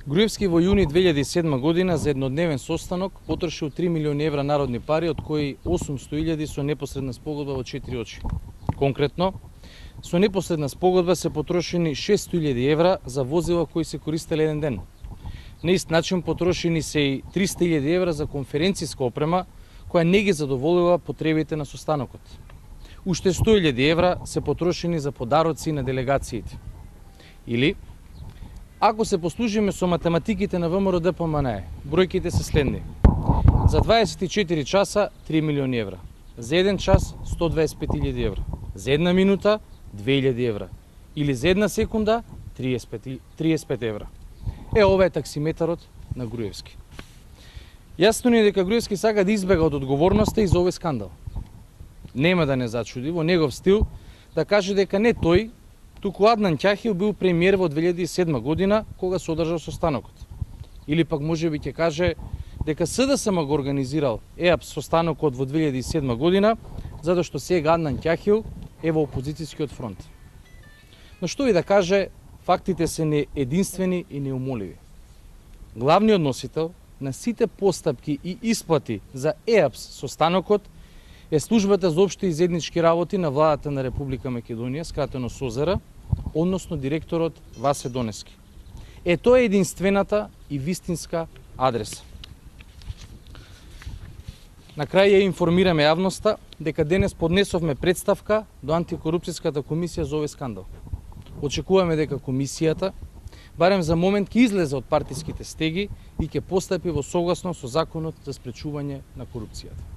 Груевски во јуни 2007 година за еднодневен состанок потрошил 3 милиони евра народни пари, од кои 800.000 со непосредна спогодба во 4 очи. Конкретно, со непосредна спогодба се потрошени 600.000 евра за возила кои се користеле еден ден. На ист начин потрошени се и 300.000 евра за конференцијска опрема која не ги задоволила потребите на состанокот. Уште 100.000 евра се потрошени за подароци на делегациите. Или, ако се послужиме со математиките на ВМРО ДПМНЕ, бројките се следни. За 24 часа 3 милиони евра, за 1 час 125.000 евра, за 1 минута 2.000 евра или за 1 секунда 35 евра. Ова е таксиметарот на Груевски. Јасно ни е дека Груевски сака да избега од одговорноста и за овој скандал. Нема да не зачуди во негов стил да каже дека не тој, туку Аднан Ќахил бил премиер во 2007 година кога се одржал состанокот. Или пак можеби ќе каже дека СДСМ го организирал ЕАПС состанокот во 2007 година затоа што сега Аднан Ќахил е во опозицијскиот фронт. Но што и да каже, фактите се неединствени и неумоливи. Главниот носител на сите постапки и исплати за ЕАПС состанокот е Службата за општи и заеднички работи на владата на Република Македонија, скратено СОЗР, односно директорот Васе Донески. Тоа е единствената и вистинска адреса. На крај ја информираме јавноста дека денес поднесовме представка до антикорупцијската комисија за овој скандал. Очекуваме дека комисијата барем за момент ќе излезе од партиските стеги и ќе постапи во согласно со законот за спречување на корупцијата.